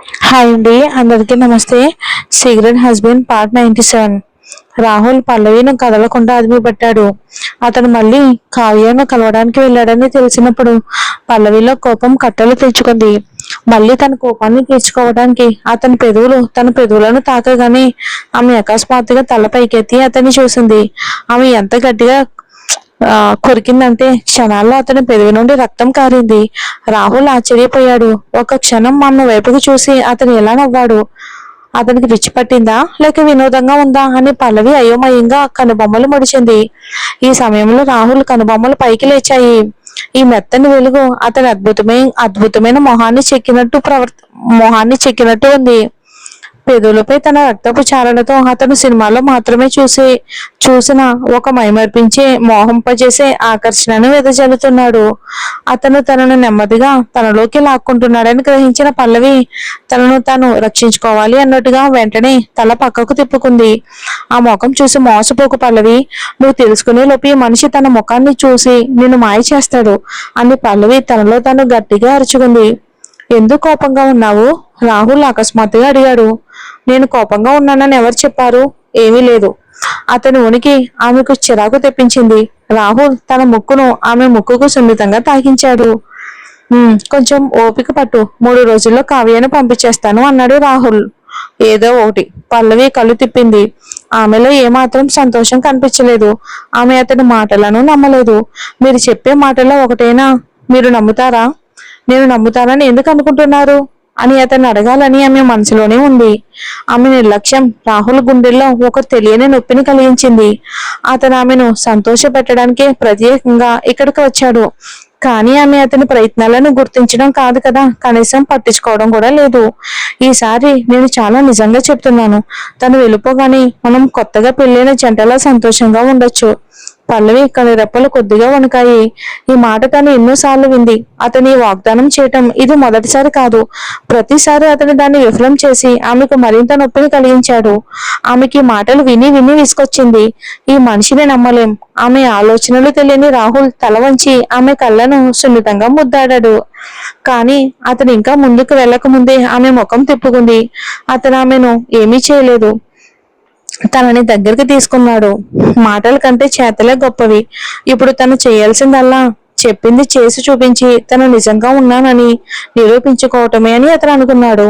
Hi అండి, అందరికీ నమస్తే. Secret husband part 97. రాహుల్ పల్లవిని కదలకుండా అదిమి పెట్టాడు. అతను మళ్ళీ కావ్యను కలవడానికి వెళ్ళాడని తెలిసినప్పుడు పల్లవిలో కోపం కట్టలు తెచ్చుకుంది. మళ్ళీ తన కోపాన్ని తీర్చుకోవడానికి అతని పెదవులు తన పెదవులను తాకగానే ఆమె అకస్మాత్తుగా తల పైకెత్తి అతన్ని చూసింది. ఆమె ఎంత గట్టిగా కొరికిందంటే క్షణాల్లో అతని పెదవి నుండి రక్తం కారింది. రాహుల్ ఆశ్చర్యపోయాడు. ఒక క్షణం ఆమె వైపుకు చూసి అతను ఎలా నవ్వాడు. అతనికి పిచ్చి పట్టిందా లేక వినోదంగా ఉందా అని పల్లవి అయోమయంగా కనుబొమ్మలు ముడిచింది. ఈ సమయంలో రాహుల్ కనుబొమ్మలు పైకి లేచాయి. ఈ మెత్తని వెలుగు అతని అద్భుతమైన మొహాన్ని చెక్కినట్టు ఉంది. పెదవులపై తన రక్తపు చారలతో అతను సినిమాలో మాత్రమే చూసిన ఒక మైమర్పించే మోహంపజేసే ఆకర్షణను వెదజల్లుతున్నాడు. అతను తనను నెమ్మదిగా తనలోకి లాక్కుంటున్నాడని గ్రహించిన పల్లవి తనను తాను రక్షించుకోవాలి అన్నట్టుగా వెంటనే తల పక్కకు తిప్పుకుంది. ఆ ముఖం చూసి మోసపోకు పల్లవి, నువ్వు తెలుసుకునే లోపు ఈ మనిషి తన ముఖాన్ని చూసి నిన్ను మాయ చేస్తాడు అని పల్లవి తనలో తాను గట్టిగా అరుచుకుంది. ఎందుకు కోపంగా ఉన్నావు? రాహుల్ అకస్మాత్తుగా అడిగాడు. నేను కోపంగా ఉన్నానని ఎవరు చెప్పారు? ఏమీ లేదు. అతని ఉనికి ఆమెకు చిరాకు తెప్పించింది. రాహుల్ తన ముక్కును ఆమె ముక్కుకు సున్నితంగా తాకించాడు. కొంచెం ఓపిక పట్టు, 3 రోజుల్లో కావ్యను పంపించేస్తాను అన్నాడు రాహుల్. ఏదో ఒకటి. పల్లవి కళ్ళు తిప్పింది. ఆమెలో ఏమాత్రం సంతోషం కనిపించలేదు. ఆమె అతని మాటలను నమ్మలేదు. మీరు చెప్పే మాటల్లో ఒకటైనా మీరు నమ్ముతారా? నేను నమ్ముతానని ఎందుకు అనుకుంటున్నారు అని అతన్ని అడగాలని ఆమె మనసులోనే ఉంది. ఆమె నిర్లక్ష్యం రాహుల్ గుండెల్లో ఒక తెలియని నొప్పిని కలిగించింది. అతను ఆమెను సంతోష పెట్టడానికే ప్రత్యేకంగా ఇక్కడికి వచ్చాడు. కానీ ఆమె అతని ప్రయత్నాలను గుర్తించడం కాదు కదా, కనీసం పట్టించుకోవడం కూడా లేదు. ఈసారి నేను చాలా నిజంగా చెప్తున్నాను. తను వెళ్ళిపోగానే మనం కొత్తగా పెళ్ళైన జంటలా సంతోషంగా ఉండొచ్చు. పల్లవి కనురెప్పలు కొద్దిగా వణికాయి. ఈ మాట తను ఎన్నోసార్లు వింది. అతని వాగ్దానం చేయటం ఇది మొదటిసారి కాదు. ప్రతిసారి అతను దాన్ని విఫలం చేసి ఆమెకు మరింత నొప్పిని కలిగించాడు. ఆమెకి మాటలు విని విని విసుకొచ్చింది. ఈ మనిషిని నమ్మలేం. ఆమె ఆలోచనలు తెలియని రాహుల్ తల వంచి ఆమె కళ్ళను సున్నితంగా ముద్దాడాడు. కానీ అతను ఇంకా ముందుకు వెళ్ళక ముందే ఆమె ముఖం తిప్పుకుంది. అతను ఆమెను ఏమీ చేయలేదు. తనని దగ్గరికి తీసుకున్నాడు. మాటల కంటే చేతలే గొప్పవి. ఇప్పుడు తను చేయాల్సిందల్లా చెప్పింది చేసి చూపించి తను నిజంగా ఉన్నానని నిరూపించుకోవటమే అని అతను అనుకున్నాడు.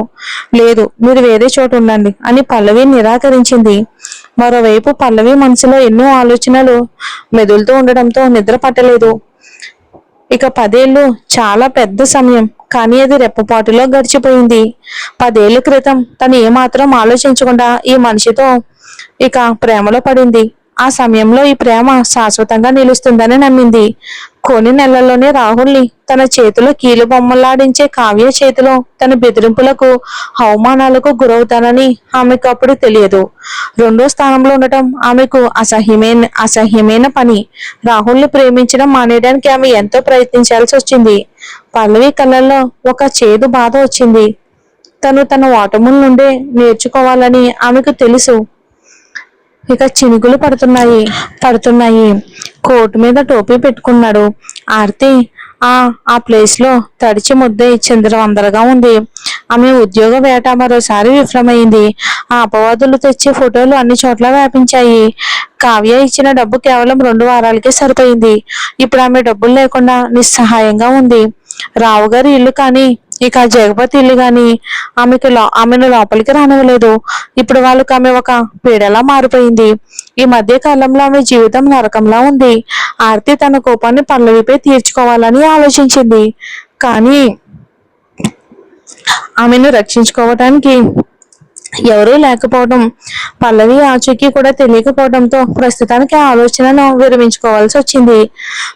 లేదు, మీరు వేరే చోటు ఉండండి అని పల్లవి నిరాకరించింది. మరోవైపు పల్లవి మనసులో ఎన్నో ఆలోచనలు మెదులుతూ ఉండడంతో నిద్ర పట్టలేదు. ఇక 10 ఏళ్ళు చాలా పెద్ద సమయం, కానీ అది రెప్పపాటులో గడిచిపోయింది. 10 ఏళ్ల క్రితం తను ఏమాత్రం ఆలోచించకుండా ఈ మనిషితో ఇక ప్రేమలో పడింది. ఆ సమయంలో ఈ ప్రేమ శాశ్వతంగా నిలుస్తుందని నమ్మింది. కొన్ని నెలల్లోనే రాహుల్ని తన చేతిలో కీలు బొమ్మలాడించే కావ్య చేతిలో తన బెదిరింపులకు అవమానాలకు గురవుతానని ఆమెకు అప్పుడు తెలియదు. 2వ స్థానంలో ఉండటం ఆమెకు అసహ్యమైన పని. రాహుల్ని ప్రేమించడం మానేయడానికి ఆమె ఎంతో ప్రయత్నించాల్సి వచ్చింది. పల్లవి కళ్ళల్లో ఒక చేదు బాధ వచ్చింది. తన ఓటముల నుండే నేర్చుకోవాలని ఆమెకు తెలుసు. ఇక చినుకులు పడుతున్నాయి. కోటు మీద టోపీ పెట్టుకున్నాడు. ఆర్తి ఆ ప్లేస్ లో తడిచి ముద్దై చిందరవందరగా ఉంది. ఆమె ఉద్యోగ వేట మరోసారి విఫలమైంది. ఆ అపవాదులు తెచ్చే ఫోటోలు అన్ని చోట్ల వ్యాపించాయి. కావ్య ఇచ్చిన డబ్బు కేవలం 2 వారాలకే సరిపోయింది. ఇప్పుడు ఆమె డబ్బులు లేకుండా నిస్సహాయంగా ఉంది. రావుగారి ఇల్లు కానీ ఇక జగపతి ఇల్లు గాని ఆమెను లోపలికి రానివ్వలేదు. ఇప్పుడు వాళ్ళకి ఆమె ఒక పీడలా మారిపోయింది. ఈ మధ్య కాలంలో ఆమె జీవితం నరకంలా ఉంది. ఆర్తి తన కోపాన్ని పల్లవిపై తీర్చుకోవాలని ఆలోచించింది. కానీ ఆమెను రక్షించుకోవటానికి ఎవరూ లేకపోవడం, పల్లవి ఆచూకీ కూడా తెలియకపోవడంతో ప్రస్తుతానికి ఆ ఆలోచనను విరమించుకోవాల్సి వచ్చింది.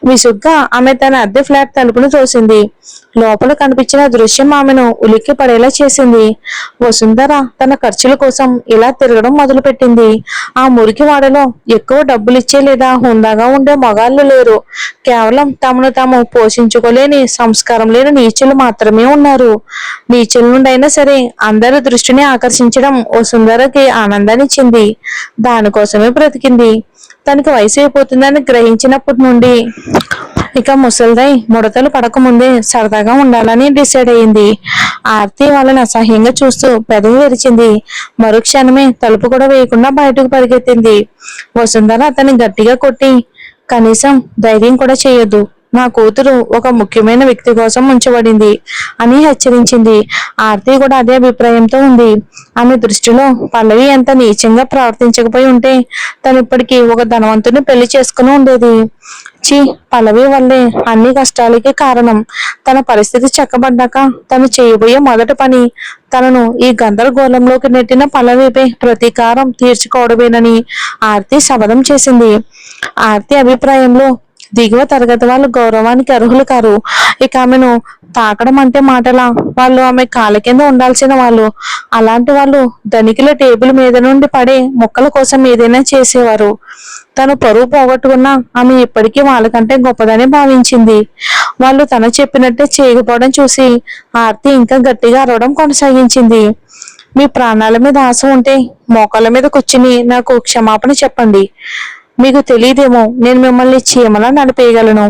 విసుగ్గా ఆమె తన అద్దె ఫ్లాట్ తలుపును తోసింది. లోపల కనిపించిన దృశ్యం ఆమెను ఉలిక్కి పడేలా చేసింది. వసుంధర తన ఖర్చుల కోసం ఇలా తిరగడం మొదలుపెట్టింది. ఆ మురికి వాడలో ఎక్కువ డబ్బులిచ్చే లేదా హుందాగా ఉండే మగాళ్ళు లేరు. కేవలం తమను తాము పోషించుకోలేని సంస్కారం లేని నీచులు మాత్రమే ఉన్నారు. నీచుల నుండి అయినా సరే అందరి దృష్టిని ఆకర్షించడం వసుంధరకి ఆనందాన్నిచ్చింది. దానికోసమే బ్రతికింది. తనకి వయసు అయిపోతుందని గ్రహించినప్పటి నుండి ఇక ముసలిదై ముడతలు పడకముందే సరదాగా ఉండాలని డిసైడ్ అయింది. ఆర్తి వాళ్ళని అసహ్యంగా చూస్తూ పెదవి విరిచింది. మరుక్షణమే తలుపు కూడా వేయకుండా బయటకు పరిగెత్తింది. వసుంధర అతన్ని గట్టిగా కొట్టి, కనీసం ధైర్యం కూడా చేయొద్దు, నా కూతురు ఒక ముఖ్యమైన వ్యక్తి కోసం ఉంచబడింది అని హెచ్చరించింది. ఆర్తి కూడా అదే అభిప్రాయంతో ఉంది. ఆమె దృష్టిలో పల్లవి ఎంత నీచంగా ప్రవర్తించకపోయి ఉంటే తను ఇప్పటికీ ఒక ధనవంతుని పెళ్లి చేసుకుని ఉండేది. చి, పల్లవి వల్లే అన్ని కష్టాలకి కారణం. తన పరిస్థితి చక్కబడ్డాక తను చేయబోయే మొదటి పని తనను ఈ గందరగోళంలోకి నెట్టిన పల్లవిపై ప్రతీకారం తీర్చుకోవడమేనని ఆర్తి శపథం చేసింది. ఆర్తి అభిప్రాయంలో దిగువ తరగతి వాళ్ళు గౌరవానికి అర్హులు కారు. ఇక ఆమెను తాకడం అంటే మాటలా? వాళ్ళు ఆమె కాళ్ళ కింద ఉండాల్సిన వాళ్ళు. అలాంటి వాళ్ళు ధనికుల టేబుల్ మీద నుండి పడే మొక్కల కోసం ఏదైనా చేసేవారు. తను పరువు పోగొట్టుకున్నా ఆమె ఇప్పటికీ వాళ్ళకంటే గొప్పదని భావించింది. వాళ్ళు తను చెప్పినట్టే చేయకపోవడం చూసి ఆర్తి ఇంకా గట్టిగా అరవడం కొనసాగించింది. మీ ప్రాణాల మీద ఆశ ఉంటే మోకాళ్ళ మీద కూర్చుని నాకు క్షమాపణ చెప్పండి. మీకు తెలియదేమో, నేను మిమ్మల్ని చీమలా నడిపేయగలను.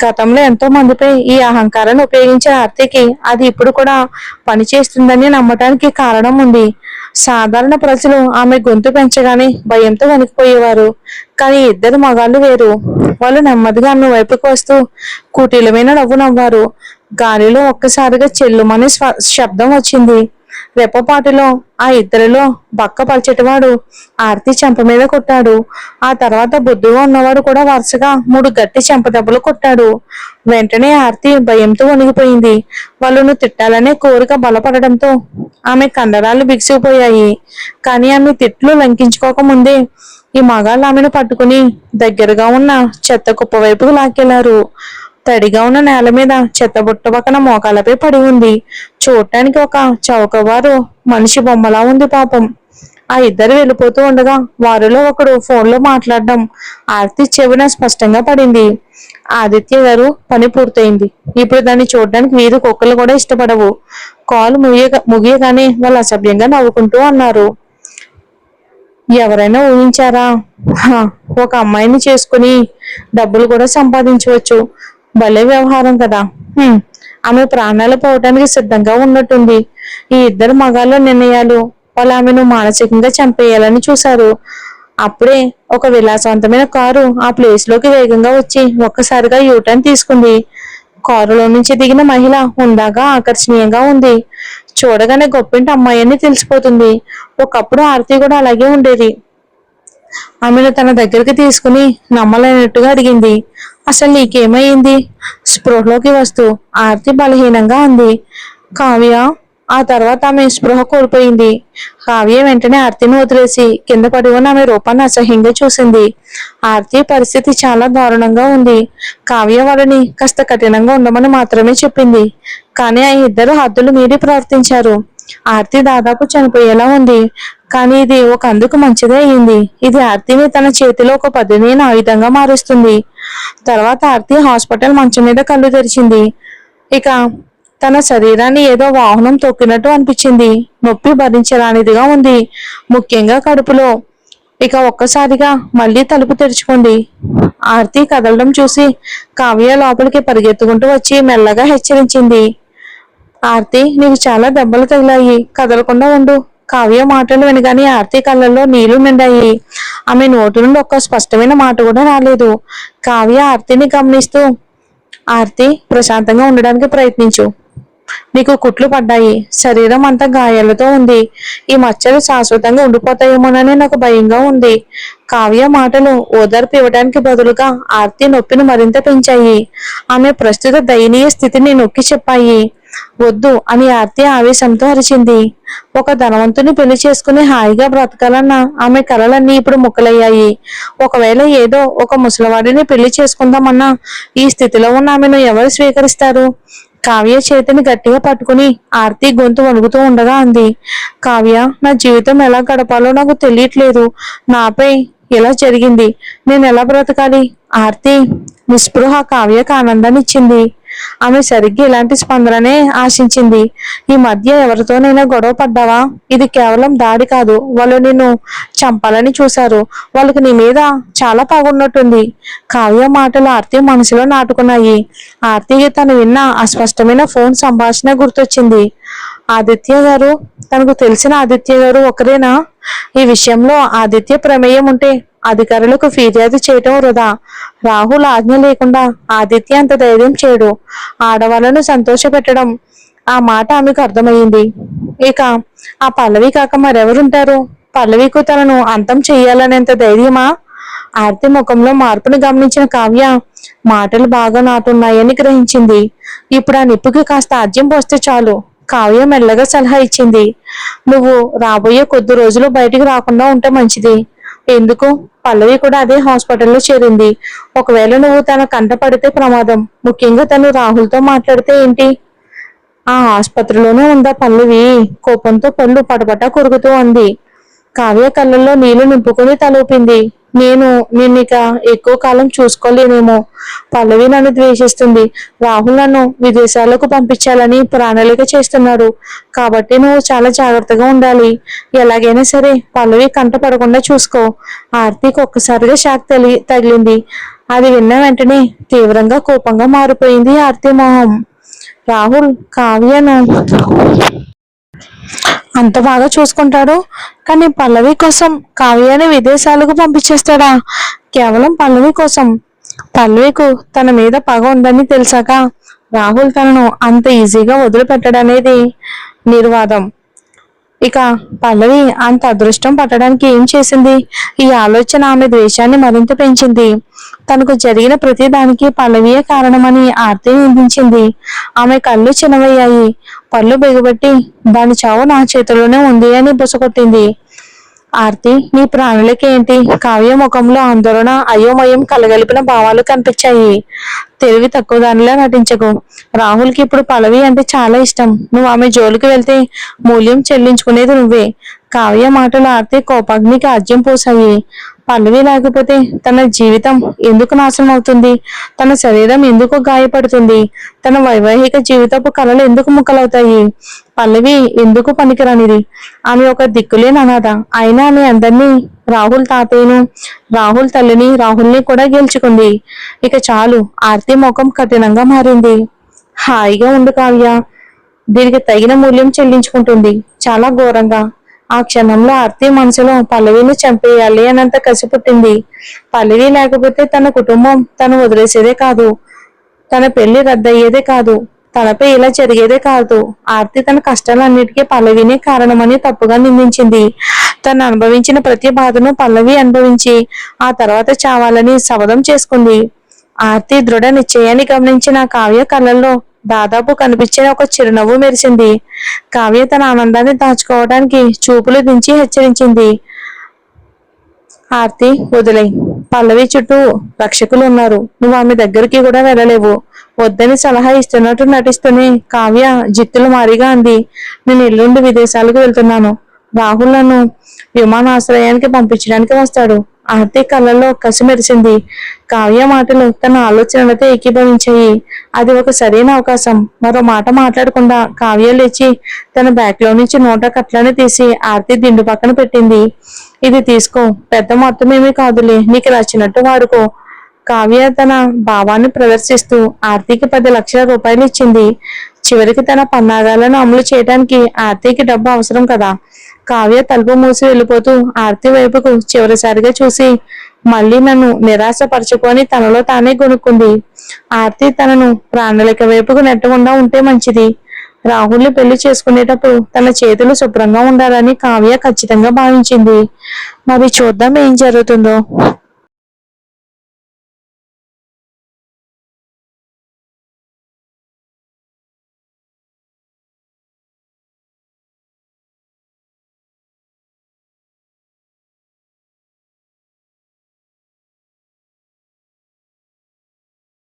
గతంలో ఎంతో మందిపై ఈ అహంకారాన్ని ఉపయోగించిన ఆర్తికి అది ఇప్పుడు కూడా పనిచేస్తుందని నమ్మటానికి కారణం ఉంది. సాధారణ ప్రజలు ఆమె గొంతు పెంచగానే భయంతో వణికిపోయేవారు. కానీ ఇద్దరు మగాళ్ళు వేరు. వాళ్ళు నెమ్మదిగా ఆమె వైపుకు వస్తూ కుటిలమైన నవ్వు నవ్వారు. గాలిలో ఒక్కసారిగా చెల్లుమనే శబ్దం వచ్చింది. రెప్పపాటులో ఆ ఇద్దరిలో బక్కపరిచేటివాడు ఆర్తి చెంప మీద కొట్టాడు. ఆ తర్వాత బొద్దుగా ఉన్నవాడు కూడా వరుసగా 3 గట్టి చెంపదెబ్బలు కొట్టాడు. వెంటనే ఆర్తి భయంతో వణిగిపోయింది. వాళ్ళను తిట్టాలనే కోరిక బలపడడంతో ఆమె కండరాలు బిగిసిపోయాయి. కానీ ఆమె తిట్లు లంకించుకోక ముందే ఈ మగాళ్ళు ఆమెను పట్టుకుని దగ్గరగా ఉన్న చెత్త కుప్ప వైపుకు లాక్కెళ్లారు. తడిగా ఉన్న నేల మీద చెత్తబుట్ట పక్కన మోకాలపై పడి ఉంది. చూడటానికి ఒక చౌకవారు మనిషి బొమ్మలా ఉంది పాపం. ఆ ఇద్దరు వెళ్ళిపోతూ ఉండగా వారిలో ఒకడు ఫోన్లో మాట్లాడడం ఆర్తి చెవిన స్పష్టంగా పడింది. ఆదిత్య గారు, పని పూర్తయింది. ఇప్పుడు దాన్ని చూడడానికి వీధి కుక్కలు కూడా ఇష్టపడవు. కాల్ ముగియగానే వాళ్ళు అసభ్యంగా నవ్వుకుంటూ అన్నారు. ఎవరైనా ఊహించారా? ఒక అమ్మాయిని చేసుకుని డబ్బులు కూడా సంపాదించవచ్చు. భలే వ్యవహారం కదా. ఆమె ప్రాణాలు పోవటానికి సిద్ధంగా ఉన్నట్టుంది. ఈ ఇద్దరు మగాళ్ళ నిర్ణయాలు వాళ్ళు ఆమెను మానసికంగా చంపేయాలని చూశారు. అప్పుడే ఒక విలాసవంతమైన కారు ఆ ప్లేస్ లోకి వేగంగా వచ్చి ఒక్కసారిగా యూటర్న్ తీసుకుంది. కారులో నుంచి దిగిన మహిళ హుందాగా ఆకర్షణీయంగా ఉంది. చూడగానే గొప్పింటి అమ్మాయి అని తెలిసిపోతుంది. ఒకప్పుడు ఆరతి కూడా అలాగే ఉండేది. ఆమెను తన దగ్గరికి తీసుకుని నమ్మలేనట్టుగా అడిగింది. అసలు నీకేమైంది? స్పృహలోకి వస్తూ ఆర్తి బలహీనంగా అంది. కావ్య. ఆ తర్వాత ఆమె స్పృహ కోల్పోయింది. కావ్య వెంటనే ఆర్తిని వదిలేసి కింద పడి ఉన్న ఆమె రూపాన్ని అసహ్యంగా చూసింది. ఆర్తి పరిస్థితి చాలా దారుణంగా ఉంది. కావ్య వాళ్ళని కాస్త కఠినంగా ఉండమని మాత్రమే చెప్పింది. కానీ ఆ ఇద్దరు హద్దులు మీరి ప్రవర్తించారు. ఆర్తి దాదాపు చనిపోయేలా ఉంది. కానీ ఇది ఒక అందుకు మంచిదే అయింది. ఇది ఆర్తిని తన చేతిలో ఒక పదునైన ఆయుధంగా మారుస్తుంది. తర్వాత ఆర్తి హాస్పిటల్ మంచం మీద కళ్ళు తెరిచింది. ఇక తన శరీరాన్ని ఏదో వాహనం తొక్కినట్టు అనిపించింది. నొప్పి భరించరానిదిగా ఉంది, ముఖ్యంగా కడుపులో. ఇక ఒక్కసారిగా మళ్ళీ తలుపు తెరుచుకుంది. ఆర్తి కదలడం చూసి కావ్య లోపలికి పరిగెత్తుకుంటూ వచ్చి మెల్లగా హెచ్చరించింది. ఆర్తి, నీకు చాలా దెబ్బలు తగిలాయి, కదలకుండా ఉండు. కావ్య మాటలు వినగానే ఆర్తి కళ్ళల్లో నీళ్లు నిండాయి. ఆమె నోటి నుండి ఒక్క స్పష్టమైన మాట కూడా రాలేదు. కావ్య ఆర్తిని గమనిస్తూ, ఆర్తి, ప్రశాంతంగా ఉండడానికి ప్రయత్నించు. నీకు కుట్లు పడ్డాయి, శరీరం అంతా గాయాలతో ఉంది. ఈ మచ్చలు శాశ్వతంగా ఉండిపోతాయేమోనని నాకు భయంగా ఉంది. కావ్య మాటలు ఓదార్పు ఇవ్వడానికి బదులుగా ఆర్తి నొప్పిని మరింత పెంచాయి. ఆమె ప్రస్తుత దయనీయ స్థితిని నొక్కి చెప్పాయి. వద్దు అని ఆర్తి ఆవేశంతో అరిచింది. ఒక ధనవంతుని పెళ్లి చేసుకుని హాయిగా బ్రతకాలన్న ఆమె కలలన్నీ ఇప్పుడు ముక్కలయ్యాయి. ఒకవేళ ఏదో ఒక ముసలివాడిని పెళ్లి చేసుకుందామన్నా ఈ స్థితిలో ఉన్న ఆమెను ఎవరు స్వీకరిస్తారు? కావ్య చేతిని గట్టిగా పట్టుకుని ఆర్తి గొంతు వణుకుతూ ఉండగా అంది. కావ్య, నా జీవితం ఎలా గడపాలో నాకు తెలియట్లేదు. నాపై ఇలా జరిగింది, నేను ఎలా బ్రతకాలి? ఆర్తి నిస్పృహ కావ్యకు ఆనందాన్ని ఇచ్చింది. ఆమె సరిగ్గా ఇలాంటి స్పందననే ఆశించింది. ఈ మధ్య ఎవరితోనైనా గొడవ పడ్డావా? ఇది కేవలం దాడి కాదు, వాళ్ళు నిన్ను చంపాలని చూశారు. వాళ్ళకి నీ మీద చాలా పగున్నట్టుంది. కావ్య మాటలు ఆర్తి మనసులో నాటుకున్నాయి. ఆర్తికి తను విన్న అస్పష్టమైన ఫోన్ సంభాషణ గుర్తొచ్చింది. ఆదిత్య గారు, తనకు తెలిసిన ఆదిత్య గారు ఒకరేనా? ఈ విషయంలో ఆదిత్య ప్రమేయం ఉంటే అధికారులకు ఫిర్యాదు చేయటం వృధా. రాహుల్ ఆజ్ఞ లేకుండా ఆదిత్య అంత ధైర్యం చేయడు. ఆడవాళ్లను సంతోష పెట్టడం. ఆ మాట ఆమెకు అర్థమైంది. ఇక ఆ పల్లవి కాక మరెవరుంటారు? పల్లవికు తనను అంతం చెయ్యాలనేంత ధైర్యమా? ఆర్తి ముఖంలో మార్పును గమనించిన కావ్య మాటలు బాగా నాటున్నాయని గ్రహించింది. ఇప్పుడు ఆ నిప్పుకి కాస్త ఆజ్యం పోస్తే చాలు. కావ్య మెల్లగా సలహా ఇచ్చింది. నువ్వు రాబోయే కొద్ది రోజులు బయటికి రాకుండా ఉంటే మంచిది. ఎందుకు? పల్లవి కూడా అదే హాస్పిటల్లో చేరింది. ఒకవేళ నువ్వు తన కంట పడితే ప్రమాదం. ముఖ్యంగా తను రాహుల్తో మాట్లాడితే ఏంటి? ఆ ఆసుపత్రిలోనే ఉందా పల్లవి? కోపంతో పళ్ళు పటపట కొరుకుతూ అంది. కావ్య కళ్ళల్లో నీళ్లు నింపుకుని తలూపింది. నేను నిన్నిక ఎక్కువ కాలం చూసుకోలేనేమో. పల్లవి నన్ను ద్వేషిస్తుంది. రాహుల్ నన్ను విదేశాలకు పంపించాలని ప్రణాళిక చేస్తున్నాడు. కాబట్టి నువ్వు చాలా జాగ్రత్తగా ఉండాలి. ఎలాగైనా సరే పల్లవి కంట పడకుండా చూసుకో. ఆర్తికి ఒక్కసారిగా షాక్ తగిలింది. అది విన్న వెంటనే తీవ్రంగా కోపంగా మారిపోయింది ఆర్తి మొహం. రాహుల్ కావ్యను అంత బాగా చూసుకుంటాడు, కానీ పల్లవి కోసం కావ్యాన్ని విదేశాలకు పంపించేస్తాడా? కేవలం పల్లవి కోసం. పల్లవికు తన మీద పగ ఉందని తెలిసాక రాహుల్ తనను అంత ఈజీగా వదిలిపెట్టడనేది నిర్వాదం. ఇక పల్లవి అంత అదృష్టం పట్టడానికి ఏం చేసింది? ఈ ఆలోచన ఆమె ద్వేషాన్ని మరింత పెంచింది. తనకు జరిగిన ప్రతి దానికి పల్లవియే కారణమని ఆర్తి నిందించింది. ఆమె కళ్ళు చినవయ్యాయి. పళ్ళు బిగబట్టి దాని చావు నా చేతిలోనే ఉంది అని బుసకొట్టింది. ఆర్తి, నీ ప్రాణులకి ఏంటి? కావ్య ముఖంలో ఆందోళన, అయోమయం కలగలిపిన భావాలు కనిపించాయి. తెలివి తక్కువ దానిలా నటించకు. రాహుల్కి ఇప్పుడు పల్లవి అంటే చాలా ఇష్టం. నువ్వు ఆమె జోలికి వెళ్తే మూల్యం చెల్లించుకునేది నువ్వే. కావ్య మాటలు ఆర్తి కోపాగ్నికి ఆజ్యం పోసాయి. పల్లవి లేకపోతే తన జీవితం ఎందుకు నాశనం అవుతుంది? తన శరీరం ఎందుకు గాయపడుతుంది? తన వైవాహిక జీవితపు కళలు ఎందుకు ముక్కలవుతాయి? పల్లవి ఎందుకు పనికిరానిది? ఆమె ఒక దిక్కులేని అనాథ. అయినా ఆమె అందరినీ, రాహుల్ తాతయ్యను, రాహుల్ తల్లిని, రాహుల్ని కూడా గెలుచుకుంది. ఇక చాలు. ఆర్తి ముఖం కఠినంగా మారింది. హాయిగా ఉండు కావ్య. దీనికి తగిన మూల్యం చెల్లించుకుంటుంది, చాలా ఘోరంగా. ఆ క్షణంలో ఆర్తి మనసులో పల్లవిని చంపేయాలి అనంత కసి పుట్టింది. పల్లవి లేకపోతే తన కుటుంబం తను వదిలేసేదే కాదు. తన పెళ్లి రద్దయ్యేదే కాదు. తనపై ఇలా జరిగేదే కాదు. ఆర్తి తన కష్టాలన్నిటికీ పల్లవినే కారణమని తప్పుగా నిందించింది. తను అనుభవించిన ప్రతి బాధను పల్లవి అనుభవించి ఆ తర్వాత చావాలని శపథం చేసుకుంది. ఆర్తి దృఢ నిశ్చయాన్ని గమనించిన కావ్య కళ్ళల్లో దాదాపు కనిపించిన ఒక చిరునవ్వు మెరిసింది. కావ్య తన ఆనందాన్ని దాచుకోవడానికి చూపులు దించి హెచ్చరించింది. ఆర్తి, వదిలే. పల్లవి చుట్టూ రక్షకులు ఉన్నారు. నువ్వు ఆమె దగ్గరికి కూడా వెళ్ళలేవు. వద్దని సలహా ఇస్తున్నట్టు నటిస్తూనే కావ్య జిత్తులు మారిగా అంది. నేను ఎల్లుండి విదేశాలకు వెళ్తున్నాను. రాహుల్ నన్ను విమానాశ్రయానికి పంపించడానికి వస్తాడు. ఆర్తి కళ్ళల్లో కసి మెరిసింది. కావ్య మాటలు తన ఆలోచనలతో ఏకీభవించాయి. అది ఒక సరైన అవకాశం. మరో మాట మాట్లాడకుండా కావ్య లేచి తన బ్యాగ్ లో నుంచి నోట కట్లని తీసి ఆర్తి దిండు పక్కన పెట్టింది. ఇది తీసుకో, పెద్ద మొత్తం ఏమీ కాదులే, నీకు నచ్చినట్టు వాడుకో. కావ్య తన భావాన్ని ప్రదర్శిస్తూ ఆర్తికి 10 లక్షల రూపాయలు ఇచ్చింది. చివరికి తన పన్నాగాలను అమలు చేయడానికి ఆర్తికి డబ్బు అవసరం కదా. కావ్య తలుపు మూసి వెళ్ళిపోతూ ఆర్తి వైపుకు చివరిసారిగా చూసి మళ్ళీ నన్ను నిరాశపరచుకొని తనలో తానే గొనుక్కుంది. ఆర్తి తనను ప్రాణాళిక వైపుకు నెట్టకుండా ఉంటే మంచిది. రాహుల్ని పెళ్లి చేసుకునేటప్పుడు తన చేతులు శుభ్రంగా ఉండాలని కావ్య ఖచ్చితంగా భావించింది. మరి చూద్దాం ఏం జరుగుతుందో.